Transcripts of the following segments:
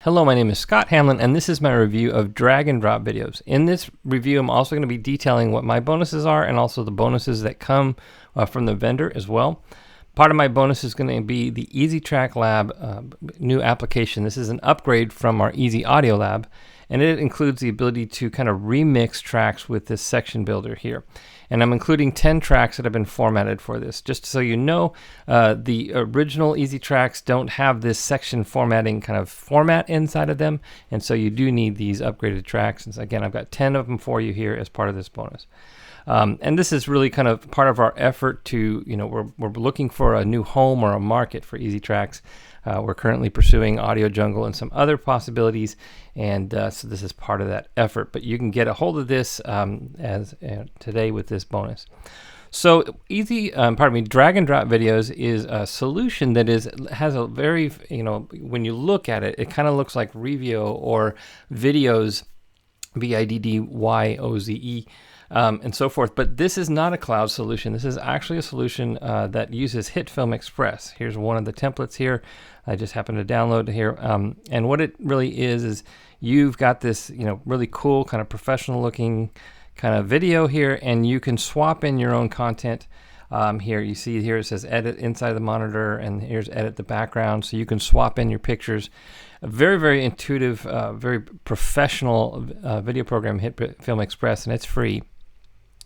Hello, my name is Scott Hamlin, and this is my review of drag and drop videos. In this review, I'm also going to be detailing what my bonuses are and also the bonuses that come from the vendor as well. Part of my bonus is going to be the EasyTrack Lab new application. This is an upgrade from our Easy Audio Lab, and it includes the ability to kind of remix tracks with this section builder here. And I'm including 10 tracks that have been formatted for this. Just so you know, the original Easy Tracks don't have this section formatting kind of format inside of them, and so you do need these upgraded tracks. And so again, I've got 10 of them for you here as part of this bonus. And this is really kind of part of our effort to, we're looking for a new home or a market for Easy Tracks. We're currently pursuing Audio Jungle and some other possibilities, and so this is part of that effort. But you can get a hold of this today with this bonus. So drag and drop videos is a solution that has a very, when you look at it, it kind of looks like Revio or Videoze, Vidyoze. And so forth. But this is not a cloud solution. This is actually a solution that uses HitFilm Express. Here's one of the templates here. I just happened to download here. And what it really is you've got this, really cool kind of professional looking kind of video here, and you can swap in your own content. Here you see here it says edit inside the monitor, and here's edit the background, so you can swap in your pictures. A very, very intuitive, very professional video program, HitFilm Express, and it's free.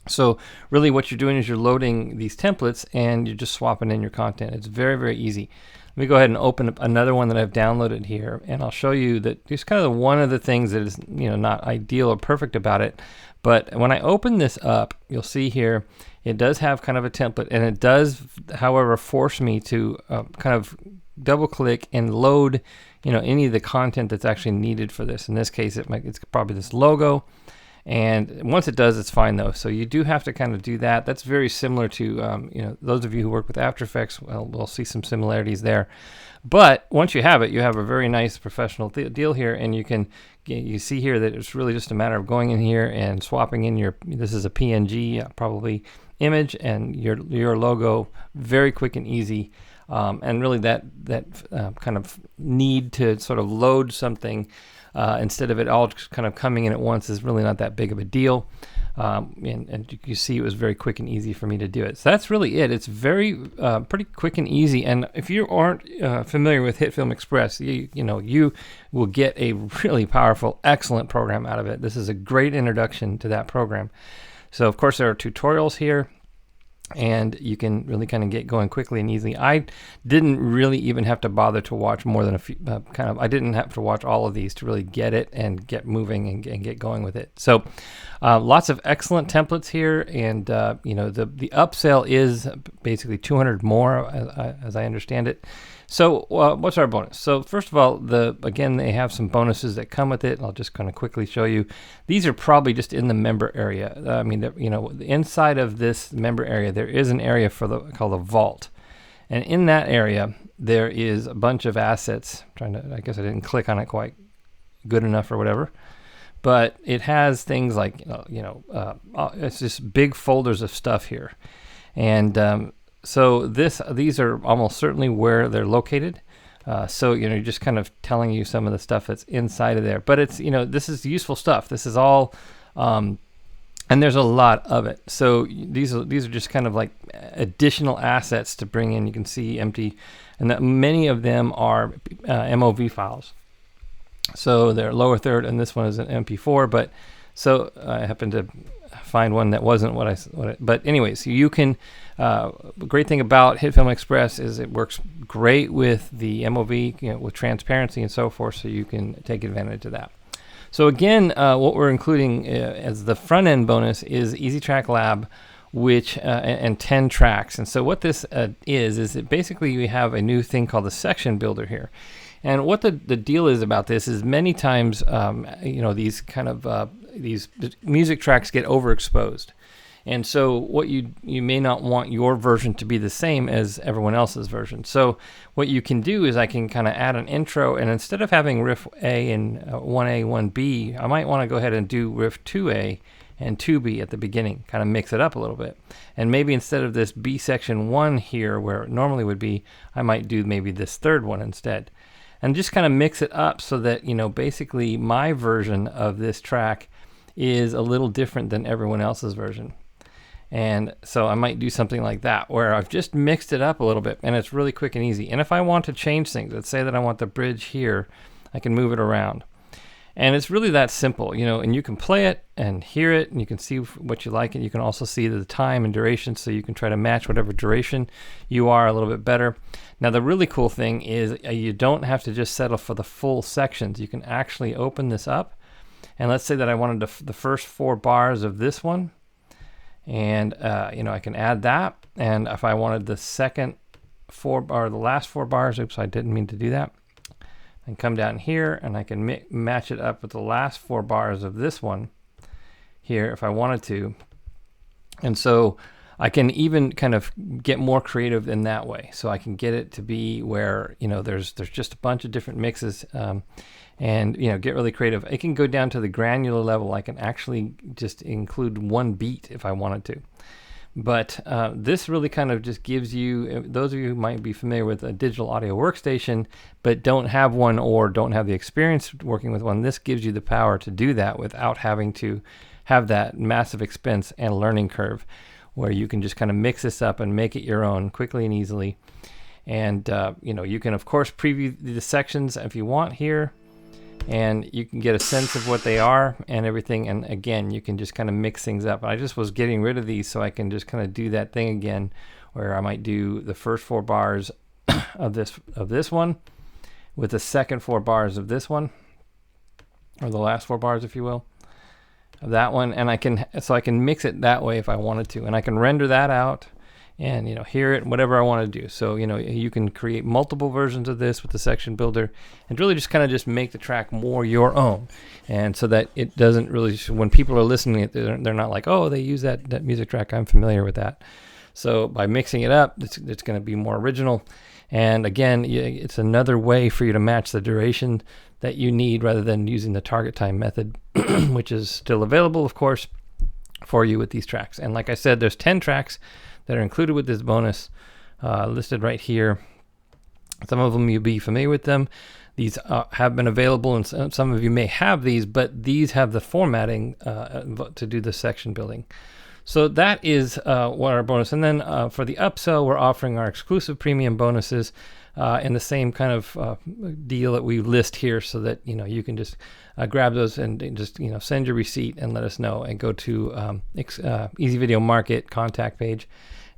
So really what you're doing is you're loading these templates and you're just swapping in your content. It's very, very easy. Let me go ahead and open up another one that I've downloaded here, and I'll show you that just kind of one of the things that is not ideal or perfect about it. But when I open this up, you'll see here it does have kind of a template, and it does, however, force me to kind of double click and load any of the content that's actually needed for this. In this case, it's probably this logo. And once it does, it's fine though. So you do have to kind of do that. That's very similar to, those of you who work with After Effects, well, we'll see some similarities there. But once you have it, you have a very nice professional deal here, and you see here that it's really just a matter of going in here and swapping in this is a PNG probably image, and your logo, very quick and easy. And really that kind of need to sort of load something instead of it all just kind of coming in at once is really not that big of a deal. And you see it was very quick and easy for me to do it. So that's really it. It's very pretty quick and easy. And if you aren't familiar with HitFilm Express, you will get a really powerful, excellent program out of it. This is a great introduction to that program. So of course there are tutorials here, and you can really kind of get going quickly and easily. I didn't really even have to bother to watch more than a few, I didn't have to watch all of these to really get it and get moving and get going with it. So lots of excellent templates here, and the upsell is basically 200 more as I understand it. So what's our bonus? So first of all, again, they have some bonuses that come with it. I'll just kind of quickly show you. These are probably just in the member area. Inside of this member area, there is an area called the vault. And in that area, there is a bunch of assets. I guess I didn't click on it quite good enough or whatever. But it has things like, it's just big folders of stuff here. And so these are almost certainly where they're located. So you're just kind of telling you some of the stuff that's inside of there. But it's this is useful stuff. This is all, and there's a lot of it. So these are just kind of like additional assets to bring in. You can see empty, and that many of them are MOV files. So they're lower third, and this one is an MP4. But so I happened to find one that wasn't but anyways, you can. The great thing about HitFilm Express is it works great with the MOV, with transparency and so forth, so you can take advantage of that. So again, what we're including as the front end bonus is EasyTrack Lab, which and 10 tracks. And so what this is that basically we have a new thing called the section builder here. And what the deal is about this is many times, these kind of these music tracks get overexposed. And so what you may not want your version to be the same as everyone else's version. So what you can do is I can kind of add an intro, and instead of having riff A and 1A, 1B, I might want to go ahead and do riff 2A and 2B at the beginning, kind of mix it up a little bit. And maybe instead of this B section 1 here where it normally would be, I might do maybe this third one instead. and just kind of mix it up so that, you know, basically my version of this track is a little different than everyone else's version. And so I might do something like that where I've just mixed it up a little bit, and it's really quick and easy. And if I want to change things, let's say that I want the bridge here, I can move it around. And it's really that simple, you know, and you can play it and hear it, and you can see what you like, and you can also see the time and duration, so you can try to match whatever duration you are a little bit better. Now, the really cool thing is you don't have to just settle for the full sections. You can actually open this up, and let's say that I wanted the first 4 bars of this one, and you know, I can add that. And if I wanted the second 4 bar, the last 4 bars, oops, I didn't mean to do that. And come down here, and I can match it up with the last 4 bars of this one here if I wanted to. And so I can even kind of get more creative in that way. So I can get it to be where, you know, there's just a bunch of different mixes, and, you know, get really creative. It can go down to the granular level. I can actually just include 1 beat if I wanted to. But this really kind of just gives you, those of you who might be familiar with a digital audio workstation but don't have one or don't have the experience working with one, this gives you the power to do that without having to have that massive expense and learning curve, where you can just kind of mix this up and make it your own quickly and easily. And you know, you can of course preview the sections if you want here, and you can get a sense of what they are and everything. And again, you can just kind of mix things up. I just was getting rid of these so I can just kind of do that thing again, where I might do the first 4 bars of this one with the second 4 bars of this one, or the last 4 bars, if you will, of that one. And I can mix it that way if I wanted to, and I can render that out and, you know, hear it, whatever I want to do. So, you know, you can create multiple versions of this with the section builder, and really just kind of just make the track more your own. And so that it doesn't really, when people are listening to it, they're not like, oh, they use that music track, I'm familiar with that. So by mixing it up, it's going to be more original. And again, it's another way for you to match the duration that you need, rather than using the target time method, which is still available, of course, for you with these tracks. And like I said, there's 10 tracks that are included with this bonus, listed right here. Some of them you'll be familiar with them. These have been available, and some of you may have these, but these have the formatting to do the section building. So that is what our bonus. And then for the upsell, we're offering our exclusive premium bonuses in the same kind of deal that we list here, so that, you know, you can just grab those and just, you know, send your receipt and let us know, and go to Easy Video Market contact page,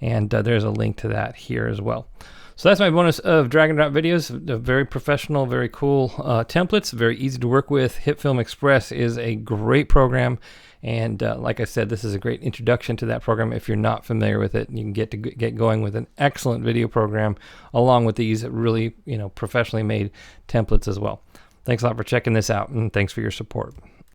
and there's a link to that here as well. So that's my bonus of drag and drop videos. Very professional, very cool templates, very easy to work with. HitFilm Express is a great program, and like I said, this is a great introduction to that program if you're not familiar with it. You can get going with an excellent video program along with these really, you know, professionally made templates as well. Thanks a lot for checking this out, and thanks for your support.